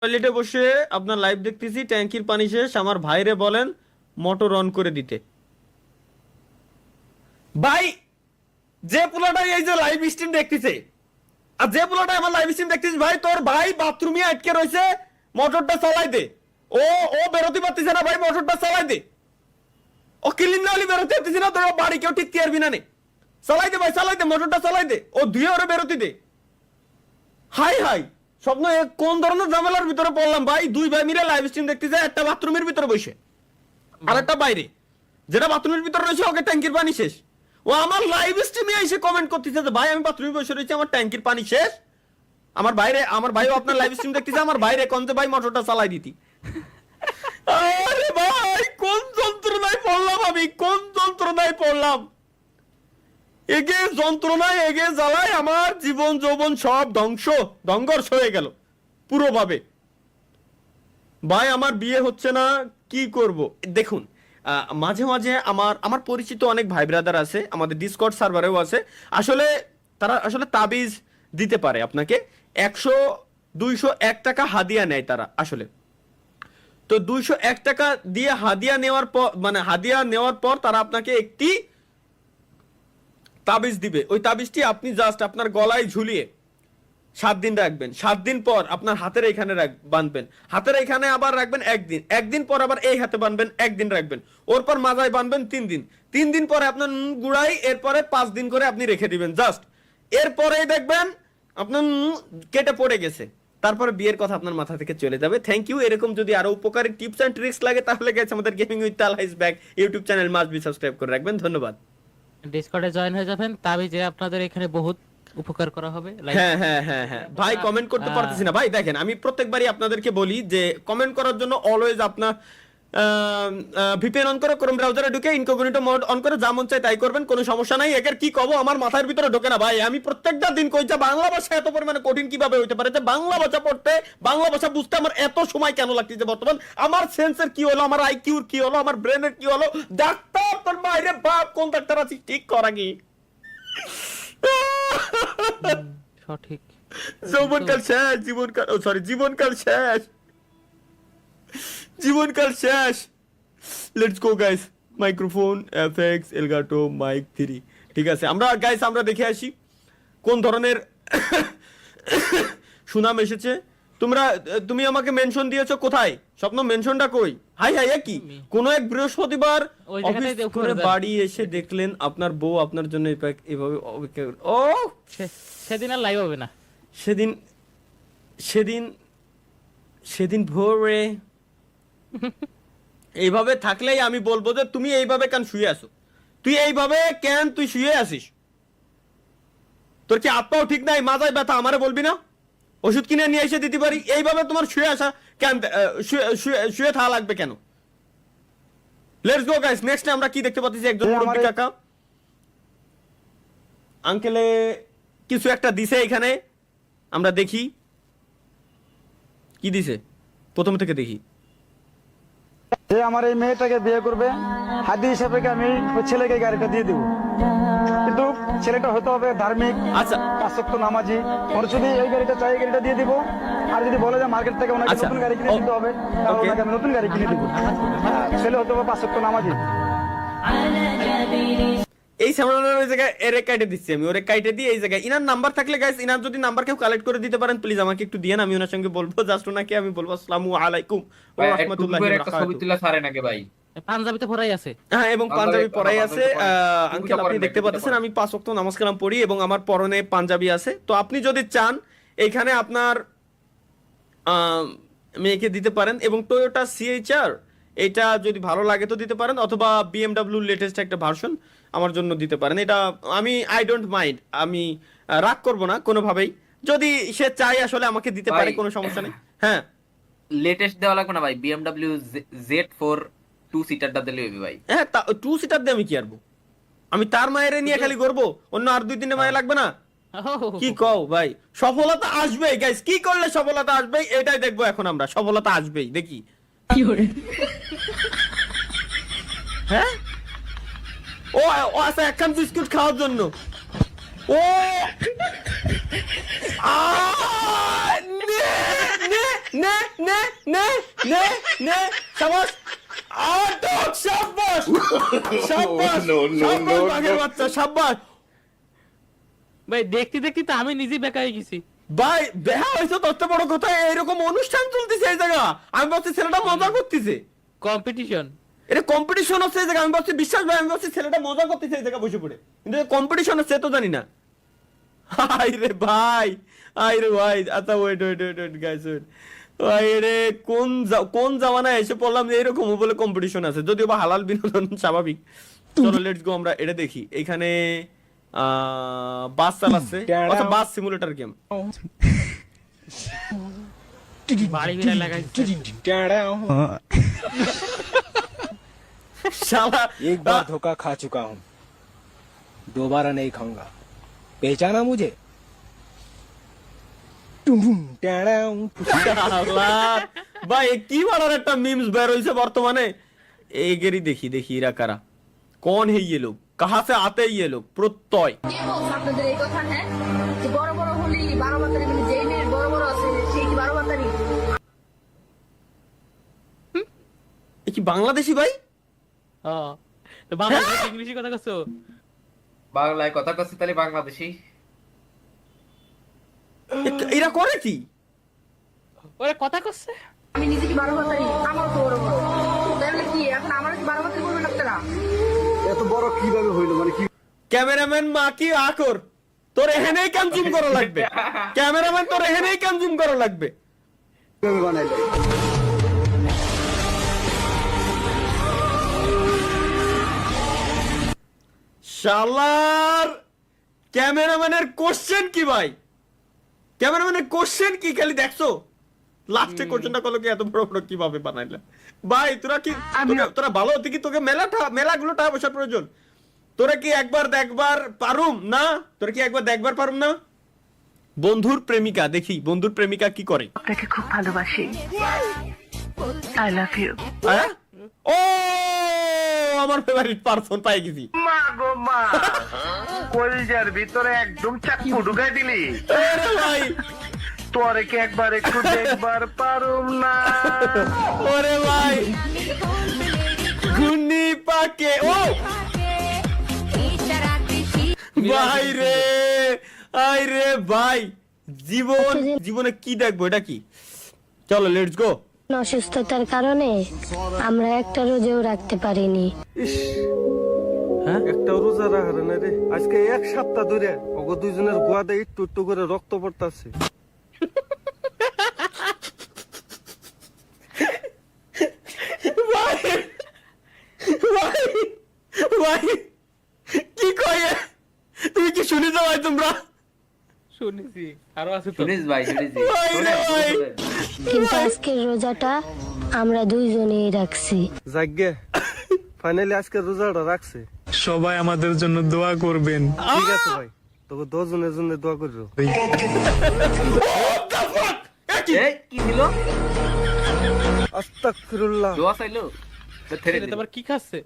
টয়লেটে বসে আপনার লাইভ দেখতেছি, ট্যাঙ্কির পানি শেষ, আমার ভাইরে বলেন মোটর অন করে দিতে। ভাই যে পোলাটাই এই যে লাইভ স্ট্রিম দেখতেছে আর যে পোলাটা আমার লাইভ স্ট্রিম দেখতেছিস, ভাই তোর ভাই বাথরুমে আটকে রয়েছে, মোটরটা চালাই দে। ও ও বেরোতে পারতেছে না ভাই, মোটরটা চালাই দে। ও ক্লিন না হলে বেরোতে পারতেছি না, তোর বাড়ি কেউ ঠিক পারবি না নে। চালাই দে ভাই, চালাই দে, মোটরটা চালাই দে। ও ধুয়ে ওরে বেরোতে দে। হাই হাই স্বপ্ন, কোন ধরনের ঝামেলার ভিতরে পড়লাম ভাই। দুই ভাই মিলে লাইভ স্ট্রিম দেখতেছে, একটা বাথরুমের ভিতরে বসে আর একটা বাইরে। যেটা বাথরুমের ভিতরে রয়েছে ওকে ট্যাঙ্কির পানি শেষ। ও আমার লাইভ স্ট্রিমে এসে কমেন্ট করতেছে যে ভাই আমি বাথরুমে বসে রয়েছি, আমার ট্যাঙ্কির পানি শেষ। আমার ভাইও আপনার লাইভ স্ট্রিম দেখতেছে, আমার বাইরে কোনতে ভাই মোটরটা চালাই দিতি। আরে ভাই কোন যন্ত্রণায় পড়লাম আমি, কোন যন্ত্রণায় পড়লাম। এগে যন্ত্রণায় এগে জ্বালায় আমার জীবন যৌবন সব ধ্বংস হয়ে গেল পুরোভাবে। ভাই আমার বিয়ে হচ্ছে না, কি করব। দেখুন মাঝে মাঝে আমার পরিচিত অনেক ভাই ব্রাদার আছে, আমাদের ডিসকর্ড সার্ভারেও আছে। আসলে তারা আসলে তাবিজ দিতে পারে আপনাকে, 100-201 টাকা হাদিয়া নেয় তারা আসলে। তো 201 টাকা দিয়ে হাদিয়া নেওয়ার পর, মানে হাদিয়া নেওয়ার পর তারা আপনাকে একটি তাবিজ দিবে। ওই তাবিজটি আপনি জাস্ট আপনার গলায় ঝুলিয়ে 7 দিন রাখবেন। 7 দিন পর আপনার হাতের এখানে বাঁধবেন, হাতের এখানে আবার রাখবেন একদিন পর আবার এই হাতে বাঁধবেন, একদিন রাখবেন। ওর পর মাজায় বাঁধবেন 3 দিন, 3 দিন পরে আপনার গুড়াই, এরপরে 5 দিন করে আপনি রেখে দিবেন জাস্ট। এরপরে দেখবেন আপনার কেটে পড়ে গেছে। তারপরে বিয়ের কথা আপনার মাথা থেকে চলে যাবে। Thank you. এরকম যদি আরো উপকারী টিপস এন্ড ট্রিক্স লাগে তাহলে গাইস আমাদের gaming with Talha is back YouTube channel must be subscribe করে রাখবেন। ধন্যবাদ। ডিসকর্ডে জয়েন হয়ে যাবেন, তাবিজে আপনাদের এখানে বহুত উপকার করা হবে। হ্যাঁ হ্যাঁ হ্যাঁ হ্যাঁ ভাই, কমেন্ট করতে পারতেছি না ভাই। দেখেন আমি প্রত্যেকবারই আপনাদেরকে বলি যে কমেন্ট করার জন্য অলওয়েজ আপনার ভিপিএন অন করে ক্রোম ব্রাউজারে ঢুকে ইনকগনিটো মোড অন করে যা মন চায় তাই করবেন, কোনো সমস্যা নাই। একের কি কব আমার মাথার ভিতরে ঢোকে না ভাই। আমি প্রত্যেকটা দিন কই যে বাংলা ভাষা এত পরিমাণে কঠিন কিভাবে হইতে পারে, যে বাংলা ভাষা পড়তে, বাংলা ভাষা বুঝতে আমার এত সময় কেন লাগতেছে বর্তমান। আমার সেন্সের কি হলো, আমার আইকিউর কি হলো, আমার ব্রেনের কি হলো। ডাক্তার তোর বাইরে বাপ, কোন ডাক্তার আছিস ঠিক করা কি সঠিক। যৌবনকাল শেষ, জীবনকাল শেষ, জীবনকাল শেষ। Let's go guys, microphone FX Elgato mic 3। ঠিক আছে আমরা গাইস আমরা দেখে আসি কোন ধরনের সুনাম এসেছে। তুমি আমাকে মেনশন দিয়েছো কোথায়? স্বপ্ন মেনশনটা কই? হাই হাই কি কোন এক বৃহস্পতিবার অফিস করে বাড়ি এসে দেখলেন আপনার বউ আপনার জন্য এভাবে অপেক্ষা। ও সেদিন আর লাইভ হবে না। সেদিন ভোরে এইভাবে থাকলেই আমি বলবো যে তুমি এইভাবে কেন শুয়ে আসো, তুই শুয়ে আসিস, তোর কি আত্মাও ঠিক নাই, মাথায় ব্যথা, আমারে বলবি না? ওষুধ কিনে নিয়ে এসে দিতে পারি। এইভাবে তোমার শুয়ে আসা কেন, শুয়ে থাকা লাগবে কেন? লেটস গো গাইস, নেক্সট আমরা কি দেখতে পাচ্ছি? একজন মুরব্বী কাকা আঙ্কেলে কিছু একটা দিছে এখানে, আমরা দেখি কি দিছে। প্রথম থেকে দেখি। যে আমার এই মেয়েটাকে বিয়ে করবে, হাদি হিসাবে আমি ওই ছেলেকে গাড়িটা দিয়ে দেবো, কিন্তু ছেলেটা হতে হবে ধার্মিক, আচ্ছা 5 ওয়াক্ত নামাজি। ওর যদি এই গাড়িটা চাই, এই গাড়িটা দিয়ে দিব। আর যদি বলে যে মার্কেট থেকে ওনাকে নতুন গাড়ি কিনে দিতে হবে, তাহলে ওনাকে আমি নতুন গাড়ি কিনে দিব। ছেলে হতে হবে 5 ওয়াক্ত নামাজি। এই সামনের ওই জায়গায় এরে কাইটে দিচ্ছি আমি, ওরে কাইটে দিয়ে এই জায়গায় ইনার নাম্বার থাকলে গাইস, ইনার যদি নাম্বার কেউ কালেক্ট করে দিতে পারেন প্লিজ আমাকে একটু দিয়েন, আমি ওনার সঙ্গে বলবো। জাস্ট ওনাকে আমি বলবো আসসালামু আলাইকুম ওয়া রাহমাতুল্লাহি ওয়া বারাকাতুহু। পাঞ্জাবিতে পড়াই আছে, হ্যাঁ, এবং পাঞ্জাবি পরাই আছে। আঙ্কেল আপনি দেখতে পাচ্ছেন আমি 5 ওয়াক্ত নামাজ কালাম পড়ি এবং আমার পরনে পাঞ্জাবি আছে। তো আপনি যদি চান এইখানে আপনার মেয়েকে দিতে পারেন, এবং টয়োটা সিএইচআর এটা যদি ভালো লাগে তো দিতে পারেন, অথবা বিএমডব্লিউ লেটেস্ট একটা ভার্সন আমার জন্য দিতে পারেন। এটা আই ডোন্ট মাইন্ড, আমি রাগ করব না কোনোভাবেই। যদি সে চায় আসলে আমাকে দিতে পারে, কোনো সমস্যা নেই। হ্যাঁ লেটেস্ট দেওয়া লাগবে না ভাই, BMW Z4 2 সিটারটা দিলে হবে ভাই। হ্যাঁ 2 সিটার দিয়ে আমি কি আরবো? আমি তার মায়ের নিয়ে খালি করবো, অন্য আর 2-3 মায়ের লাগবে না? কি কও ভাই? সফলতা আসবেই গাইস, কি করলে সফলতা আসবেই এটাই দেখবো এখন আমরা। সফলতা আসবেই, দেখি কি করে। হ্যাঁ ও আচ্ছা, একখান বিস্কুট খাওয়ার জন্য ও নে নে নে নে নে নে নে শাবাশ আটক শাবাশ শাবাশ শাবাশ বাঘের বাচ্চা শাবাশ ভাই দেখতে দেখতে তো আমি নিজে বেকা হয়ে গেছি। ভাই দেখা হয়েছে তত বড় কথা, এরকম অনুষ্ঠান চলতেছে এই জায়গা, আমি ভাবছি ছেলেটা মজা করতেছে, কম্পিটিশন, এটা কম্পিটিশন হচ্ছে এই জায়গা, আমি ভাবছি বিশ্বাস ভাই, আমি ভাবছি ছেলেটা মজা করতেছে এই জায়গা বসে পড়ে, কিন্তু কম্পিটিশন হচ্ছে তো জানি না। আইরে ভাই, আইরে ভাই, আচ্ছা wait wait wait wait guys wait, ভাই রে কোন জামানায় এসে পড়লাম যে এরকম বলে কম্পিটিশন আছে, যদিও বা হালাল বিনোদন স্বাভাবিক। চলো লেটস গো, আমরা এটা দেখি। এখানে বাস চালাচ্ছে, আচ্ছা বাস সিমুলেটর গেম। বাড়ি বিড়া লাগাইছে। শালা एक बार धोखा खा चुका हूँ, दोबारा नहीं खाऊंगा, पहचाना मुझे? শালা ভাই কি বাড়ার একটা মিমস বের হইছে বর্তমানে। এগেরই দেখি দেখি এরা কারা, কোন হে ये लोग, कहां से आते हैं ये लोग, প্রত্যয়। কে বলছে আপনাদের এই কথা? হ্যাঁ, যে বড় বড় হলি 12 বাতারি, মানে যেই মেয়ের বড় বড় আছে সেই কি 12 বাতারি? এ কি বাংলাদেশি ভাই? হ্যাঁ, তো বাংলা ইংলিশে কথা কইছো? বাংলায় কথা কচ্ছি তাহলে বাংলাদেশি। এরা করে কি? ওরা কথা কইছে? আমি নিজে কি 12 বাতারি? আমার তো বড় বড়, তাহলে কি এখন আমার কি 12 বাতারি করবেন আপনারা? এত বড় কিভাবে হইলো, মানে কি ক্যামেরাম্যান মা কি আকর, তোর এখানেই কাম জুম করা লাগবে, ক্যামেরাম্যান তোর এখানেই কাম জুম করা লাগবে। কিভাবে বানাইলো? শালার ক্যামেরাম্যানের কোশ্চেন কি ভাই, ক্যামেরাম্যানের কোশ্চেন কি খালি দেখছো? লাস্টে কোশ্চেনটা করলো কি এত বড় বড় কিভাবে বানাইলা? ভাই তোরা কি তোরা ভালো হতে কি তোকে মেলাগুলো টাকা পয়সার প্রয়োজন? তোরা কি একবার দেখবার পারুম না? তোরা কি একবার দেখবার পারুম না? বন্ধুর প্রেমিকা দেখি, বন্ধুর প্রেমিকা কি করে। আপনাকে খুব ভালোবাসি, আই লাভ ইউ। ও আমার ফেভারিট পারসন পাই গেছি। মা গো মা, কলিজার ভিতরে একদম চাকু ঢুকাই দিলি। আরে ভাই তোরে কি একবার একটু দেখবার পারুম না? ওরে ভাই ঘূর্ণি পাকে, ও ভাই রে, আই রে ভাই, জীবনে কি দেখবো, এটা কি? চলো লেটস গো। অসুস্থতার কারণে আমরা একটা রোজেও রাখতে পারিনি। একটা রোজা রাখার না রে, আজকে এক সপ্তাহ ধরে ওগো দুইজনের গোয়াতে একটু একটু করে রক্ত পড়তাছে। ভাই ভাই ভাই কি কয়ে, তুমি কি শুনেছো ভাই? তোমরা শুনেছি, আরো আছে তো। শুনিস ভাই, শুনিস ভাই রে ভাই, কিন্তু আজকের রোজাটা আমরা দুইজনেই রাখছি। যাগ্গে ফাইনালি আজকে রোজাটা রাখছে। সবাই আমাদের জন্য দোয়া করবেন। ঠিক আছে ভাই, তোকে 10 জনের জন্য দোয়া করবো। এই কি ছিল? আস্তাগফিরুল্লাহ। দোয়া চাইলো তো ছেড়ে ছেলে দে। তো আবার কি খাচ্ছে?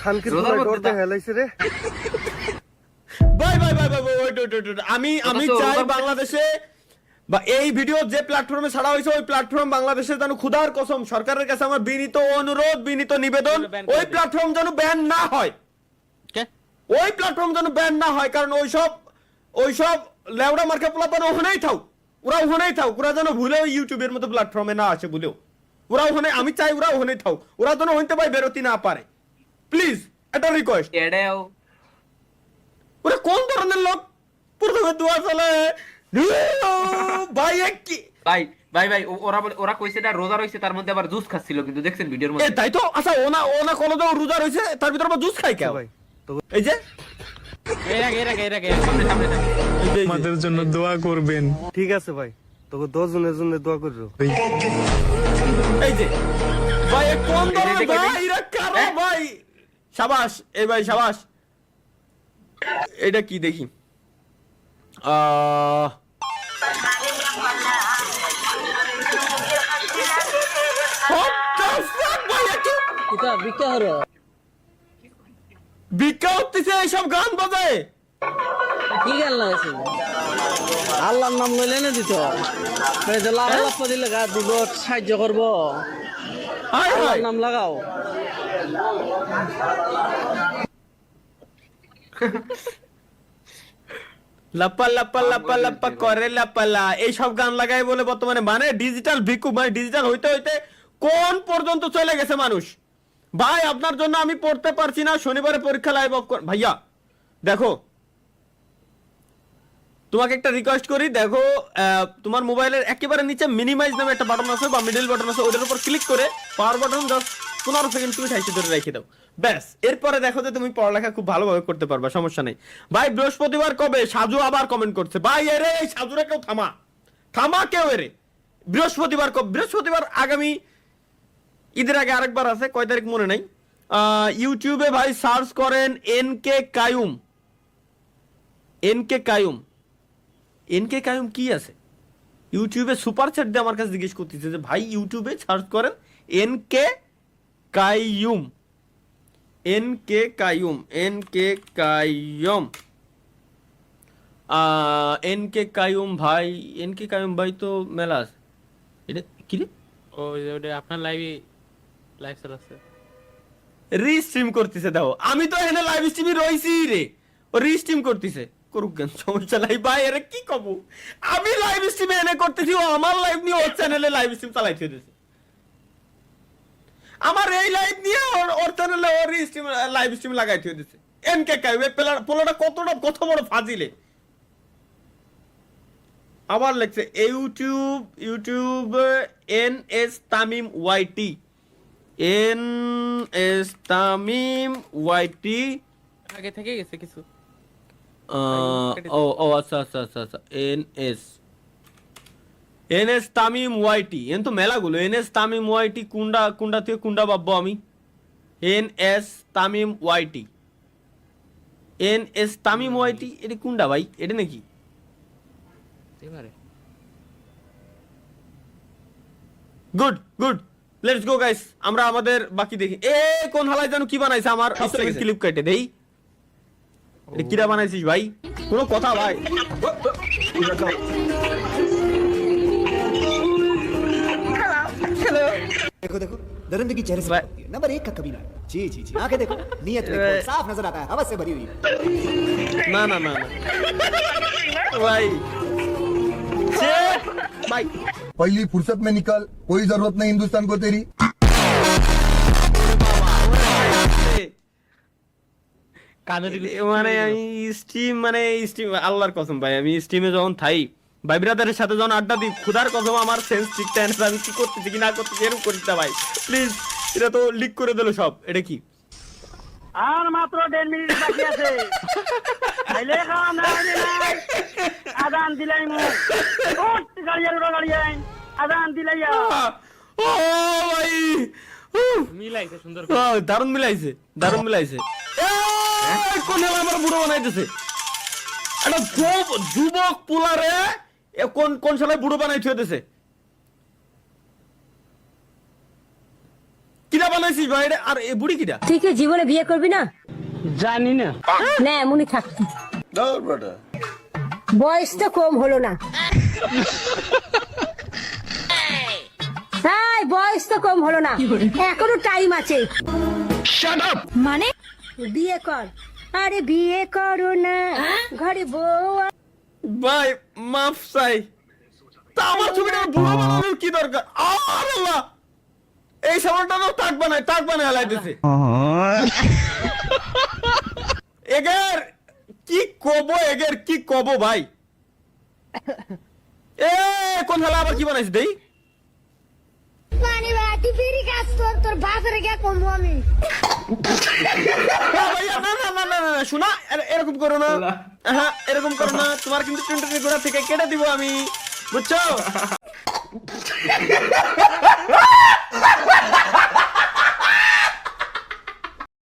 খানকির রোজার পুরাই মধ্যে ডর দেখা হেলাইছে রে। ভাই ভাই ভাই ভাই wait, আমি তো চাই ওরকম- বাংলাদেশে বা এই ভিডিও যে প্ল্যাটফর্মে ছাড়া হয়েছে ওই প্ল্যাটফর্ম বাংলাদেশে যেন খুদার কসম সরকারের কাছে আমার বিনীত অনুরোধ, বিনীত নিবেদন, ব্যান করে ওই দিন। প্ল্যাটফর্ম যেন ব্যান না হয়, কে? ওই প্ল্যাটফর্ম যেন ব্যান না হয়, কারণ ওইসব লেওড়া মার্কা প্লাটফর্ম ওখানেই থাক, ওখানেই থাক, ওরা যেন ভুলেও ইউটিউবের মতো প্ল্যাটফর্মে না আসে ভুলেও, ওরা ওখানে, আমি চাই ওরা ওখানেই থাক, ওরা যেন হইতে পারে বেরোতে না পারে, প্লিজ এটা রিকোয়েস্ট। এড়েও ওরা কোন ধরনের লোক? প্রথমে দোয়া চলে ভাই কি ভাই ভাই ভাই ওরা কইছে না রোজা রইছে, তার মধ্যে আবার জুস খাচ্ছিল, কিন্তু দেখছেন ভিডিওর এ মধ্যে? তাই তো। আচ্ছা ওনা কোনো তো রোজা রয়েছে, তার ভিতরে আবার জুস খাই কেউ ভাই এই যে এর আগে সামনে সামনে সামনে। এই যে, আমাদের জন্য দোয়া করবেন। ঠিক আছে ভাই, তোকে 10 জনের জন্য দোয়া করবো। এই যে ভাই এ কোন ধরনের দেখে ভাই এরা কারো ভাই? শাবাশ এই ভাই শাবাশ। এটা কি দেখি? ভিক্ষা হতেছে এইসব গান বাজায়। কি গান লাগাইছে? আল্লাহর নাম লইলে না দিত লাফা দিলে গা দিব সাহায্য করবো আল্লাহর নাম লাগাও লাপ্পা লাপ্পা লাপ্পা লাপ্পা করে লাপ্পালা এইসব গান লাগাই বলে বর্তমানে মানে ডিজিটাল ভিক্ষু মানে ডিজিটাল হইতে হইতে কোন পর্যন্ত চলে গেছে মানুষ। ভাই আপনার জন্য আমি পড়তে পারছি না, শনিবারে পরীক্ষা লাইভ অফ ভাইয়া দেখো তোমাকে একটা রিকোয়েস্ট করি, দেখো তোমার মোবাইলের একেবারে নিচে মিনিমাইজ নামে একটা বাটন আছে বা মিডল বাটন আছে, ওটার উপর ক্লিক করে পাওয়ার বাটন জাস্ট 15 সেকেন্ড তুমি সাইডে ধরে রেখে দাও, ব্যাস। এরপরে দেখো যে তুমি পড়ালেখা খুব ভালোভাবে করতে পারবা, সমস্যা নেই। ভাই বৃহস্পতিবার কবে? সাজু আবার কমেন্ট করছে। ভাই এরে এই সাজুরা কেউ থামা কেউ এরে। বৃহস্পতিবার কবে? বৃহস্পতিবার আগামী ঈদের আগে আরেকবার আছে, কয় তারিখ মনে নাই। ইউটিউবে ভাই সার্চ করেন এনকে কায়ুম। এনকে কায়ুম কি আছে ইউটিউবে? সুপার চ্যাট দিয়ে আমার কাছে জিজ্ঞেস করতেছে যে ভাই ইউটিউবে সার্চ করেন এনকে কায়ুম। এনকে কায়ুম ভাই, এনকে কায়ুম ভাই তো মেলা আছে। এটা কি রে? ওটা আপনার লাইভ চালাচ্ছে, রিস্ট্রিম করতেছে। দাও আমি তো এখানে লাইভ স্ট্রিমে রইছি রে, ও রিস্ট্রিম করতেছে, করুক কেন, সমস্যা নাই। ভাই আরে কি কব, আমি লাইভ স্ট্রিমে এনে করতেছি, ও আমার লাইভ নিয়ে ওর চ্যানেলে লাইভ স্ট্রিম চালাইতে দিয়েছে। আমার এই লাইভ নিয়ে ওর চ্যানেলে ওর স্ট্রিম লাইভ স্ট্রিম লাগাইতে দিয়েছে। এনকে কায়ুম পোলাটা কত বড় ফাজিলে। আবার লেখছে YouTube NS Tamim YT NS Tamim YT আগে থেকে গেছে কিছু। ও আচ্ছা NS তামিম YT এন তো মেলাগুলো। NS তামিম YT কুন্ডা থেকে কুন্ডা ভাববো আমি। NS তামিম YT এটা কুন্ডা ভাই, এটা নাকি? গুড লেটস গো গাইস, আমরা আমাদের বাকি দেখি। এ কোন হালাই জানো কি বানাইছে আমার ক্লিপ কেটে দেই। এটা কিরা বানাইছিস ভাই? কোনো কথা ভাই? देखो दरिंदगी चेहरे से नंबर 1 का कमीना। जी आंखें देखो, नियत देखो, साफ नजर आता है, हवस से भरी हुई। ना भाई भाई पहली फुर्सत में निकल, कोई जरूरत नहीं हिंदुस्तान को तेरी। মানে আমি স্ট্রিম আল্লাহর কসম ভাই, আমি স্ট্রিমে যখন থাই ভাই ব্রাদারের সাথে যখন আড্ডা দিই, খুদার কসম আমার সেন্স ঠিক থাকে না, আমি কি করতেছি কি না করতেছি এরকম করিস না ভাই প্লিজ। এটা তো লিক করে দিল সব। এটা কি? আর মাত্র 1.5 মিনিট বাকি আছে। আইলে খাওয়া না আইলে নাই, আজান দিলাই মু ওট গাড়ি আজান দিলাইয়া। ও ভাই মিলাইছে সুন্দর, দারুণ মিলাইছে। কোন হেলা আমার বুড়ো বানাইতেছে? একটা যুবক পোলারে কোন সালে বুড়ো বানাই থুয়েছে? কিরা বানাইছিস ভাই? আর এ বুড়ি কিরা? তুই কি জীবনে বিয়ে করবি না? জানি না এমনই থাকতি। বয়স তো কম হলো না। বয়স তো কম হলো না, এখনো টাইম আছে। মানে বিয়ে কর। আরে বিয়ে করো না, ঘরে বউ। ভাই মাফ চাই, তা আমার ছবিটা বুড়ো বানানোর কি দরকার? আল্লাহ, এই সামানটা তো টাক বানায় হালাইতেছে। এগের কি কব ভাই? কোন হালা আবার কি বানাইছে দেই? তোর বাপের গে কমবো আমি। না শোনা, এরকম করো না। হ্যাঁ এরকম করো না, তোমার কিন্তু 20 গোড়া থেকে কেটে দিব আমি, বুঝছো?